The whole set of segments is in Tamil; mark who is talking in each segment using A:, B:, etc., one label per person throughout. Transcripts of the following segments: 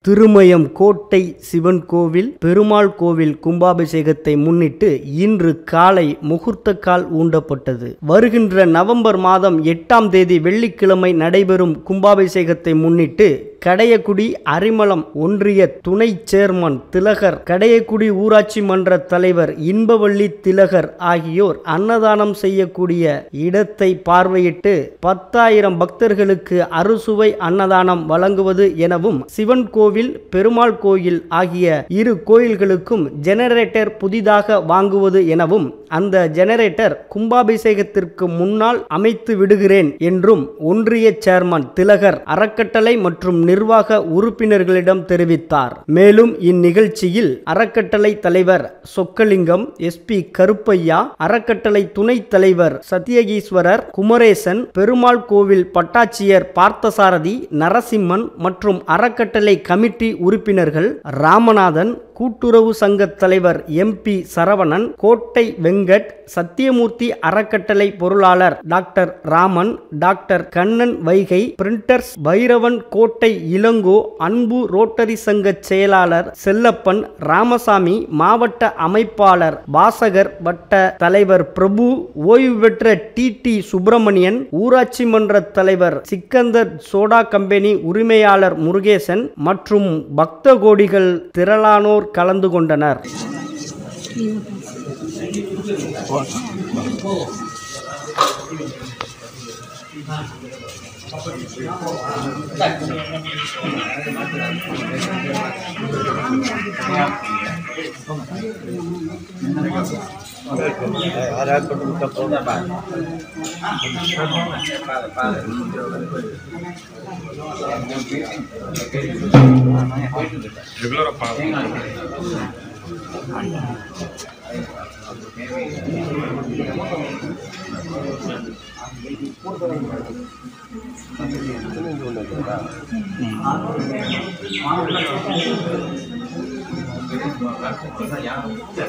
A: திருமயம் கோட்டை சிவன் கோவில் பெருமாள் கோவில் கும்பாபிஷேகத்தை முன்னிட்டு இன்று காலை முகூர்த்த கால் ஊண்டப்பட்டது. வருகின்ற நவம்பர் மாதம் 8ஆம் தேதி வெள்ளிக்கிழமை நடைபெறும் கும்பாபிஷேகத்தை முன்னிட்டு கடையக்குடி அரிமளம் ஒன்றிய துணை சேர்மன் திலகர், கடையக்குடி ஊராட்சி மன்ற தலைவர் இன்பவள்ளி திலகர் ஆகியோர் அன்னதானம் செய்யக்கூடிய இடத்தை பார்வையிட்டு 10,000 பக்தர்களுக்கு அறுசுவை அன்னதானம் வழங்குவது எனவும், சிவன் கோவில் பெருமாள் கோயில் ஆகிய இரு கோயில்களுக்கும் ஜெனரேட்டர் புதிதாக வாங்குவது எனவும், அந்த ஜெனரேட்டர் கும்பாபிஷேகத்திற்கு முன்னால் அமைத்து விடுகிறேன் என்றும் ஒன்றிய சேர்மன் திலகர் அறக்கட்டளை மற்றும் நிர்வாக உறுப்பினர்களிடம் தெரிவித்தார். மேலும் இந்நிகழ்ச்சியில் அறக்கட்டளை தலைவர் சொக்கலிங்கம், SP கருப்பையா, அறக்கட்டளை துணைத் தலைவர் சத்தியகீஸ்வரர், குமரேசன், பெருமாள் கோவில் பட்டாட்சியர் பார்த்தசாரதி, நரசிம்மன் மற்றும் அறக்கட்டளை கமிட்டி உறுப்பினர்கள் ராமநாதன், கூட்டுறவு சங்க தலைவர் MP சரவணன், கோட்டை வெங்கட், சத்தியமூர்த்தி அறக்கட்டளை பொருளாளர் doctor Raman, doctor Kannan Vaigai, printers Bhairavan, கோட்டை இளங்கோ, அன்பு ரோட்டரி சங்க செயலாளர் செல்லப்பன், ராமசாமி, மாவட்ட அமைப்பாளர் வாசகர், வட்ட தலைவர் பிரபு, ஓய்வு பெற்ற TT சுப்பிரமணியன், ஊராட்சி மன்ற தலைவர் சிக்கந்தர், சோடா கம்பெனி உரிமையாளர் முருகேசன் மற்றும் பக்த கோடிகள் திரளானோர் கலந்து கொண்டனர்.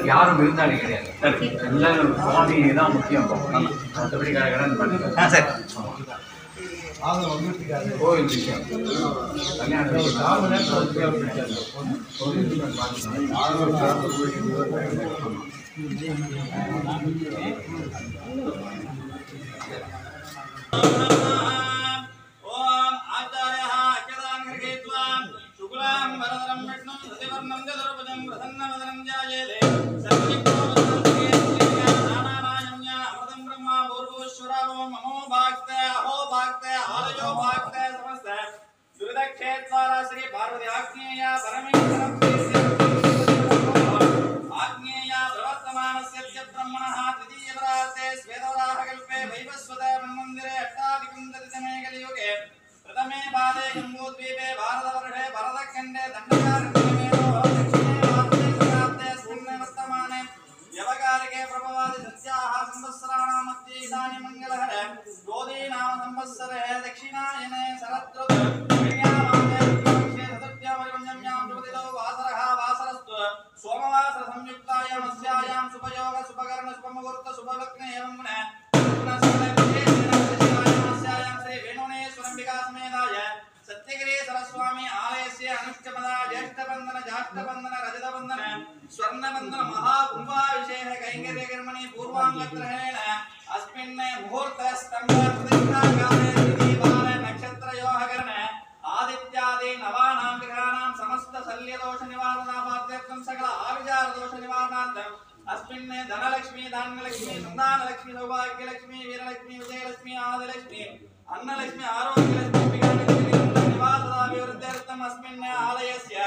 B: யாரும் விருந்தாளி கிடையாது. எல்லாரும் சுவாமி தான் முக்கியம். மற்றபடி கடன் பண்ணுங்க. கோயில் விஷயம் श्री पार्वती आग्नेय परमेश्वरं आग्नेय प्रवर्तमानस्य ब्रह्मणः द्वितीय परार्थे स्वेदवराहकल्पे वैवस्वत मन्दिरे अष्टाधिकं कलियुगे प्रथमे पादे जम्बूद्वीपे भारतवर्षे भरतखण्डे दण्डकारण्यमेनो दक्षिणे भारते वर्तमाने व्यवहारिके प्रभवादि सत्याः संवत्सराणां मध्ये इदानीं मङ्गलहरे गोदी नाम संवत्सरे दक्षिणायने शरदृतु सोमवासर संयुक्तायां अस्यायां शुभयोग शुभकर्ण शुभमुहूर्त शुभलग्न एवं गुण अस्यायां श्री वेणुनेश्वरंबिका समेताय सत्यगिरी सरस्वामी आलयस्य अनुष्ठपदा ज्येष्ठबंधन जाष्टबंधन रजतबंधन स्वर्णबंधन महाकुंभाभिषेक कैंकर्य कर्मणि पूर्वांगग्रहेण अस्मिन् मुहूर्त स्तंभ प्रतिष्ठा काले दीपाल नक्षत्र योगकरण आदित्यादि नवानां ग्रहाणां समस्त शल्यदोष निवारणार्थं सकल आविचार दोष निवारणार्थं अस्मिन् धनलक्ष्मी धान्यलक्ष्मी संतानलक्ष्मी सौभाग्यलक्ष्मी वीरलक्ष्मी विजयलक्ष्मी आदिलक्ष्मी अन्नलक्ष्मी आरोग्यलक्ष्मी विज्ञानलक्ष्मी निवासदाभिवृद्ध्यर्थम् अस्मिन् आलयस्य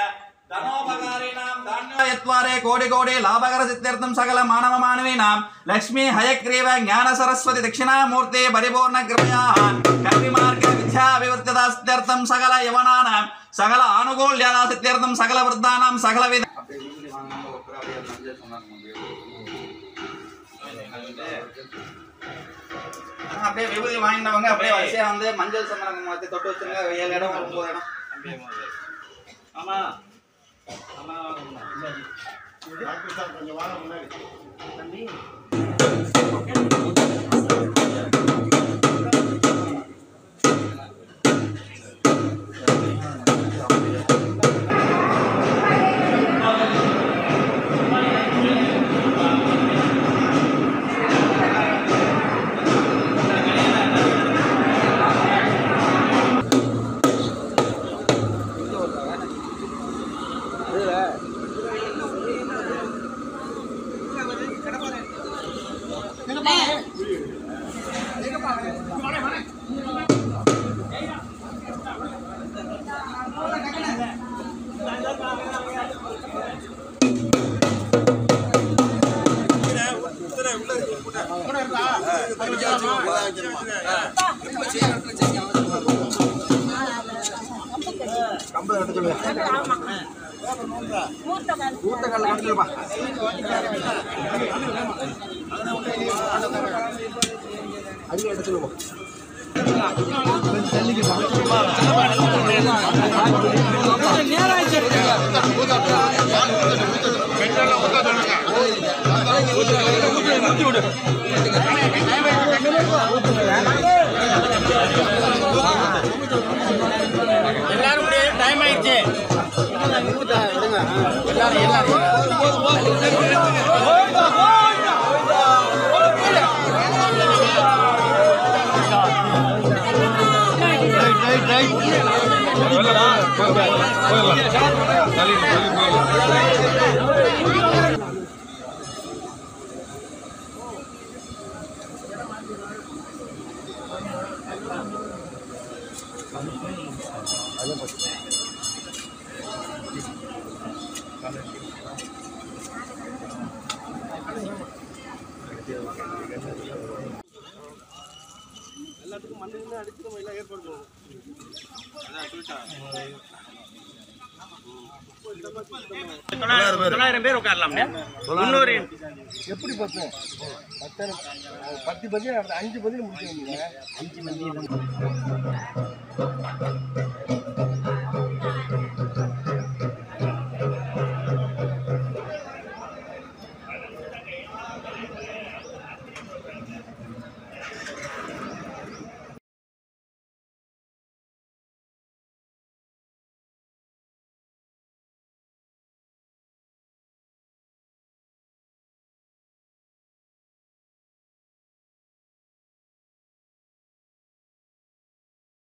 B: धनोपकारिणां धान्यद्वारे कोटि कोटि लाभकर सिद्ध्यर्थं सकल मानव मानवीनां लक्ष्मी हयग्रीव ज्ञान सरस्वती दक्षिणामूर्ति परिपूर्ण कृपयाः कल्विमार्ग विद्या विवर्तिता सिद्ध्यर्थं सकल यवनानां सकल आनुकूल्यता सिद्ध्यर्थं सकल वृद्धानां सकल विध அப்படியே விபூதி வாங்கினவங்க அப்படியே வரிசையா வந்து மஞ்சள் சந்தனம் வந்து தொட்டு வச்சுங்க. 7 இடம் 9 இடம். ஆமா ஆமா டாக்டர் சார் கொஞ்சம் வாங்க முன்னாடி தம்பி. ஊத்த கல்ல கட்டுப்பா அடி எடுத்துடுவோம் எல்லாரும் டைம் ஆயிடுச்சு எல்லாத்துக்கும் மண்ணில் அடிச்சு நம்ம எல்லாம் ஏற்பாடு பண்ணுவோம். தொள்ளாயிரம் பேர் உட்காரலாம். எப்படி பத்தும் 10 பதில் 5 பதில் முடிச்சு 5 மந்தி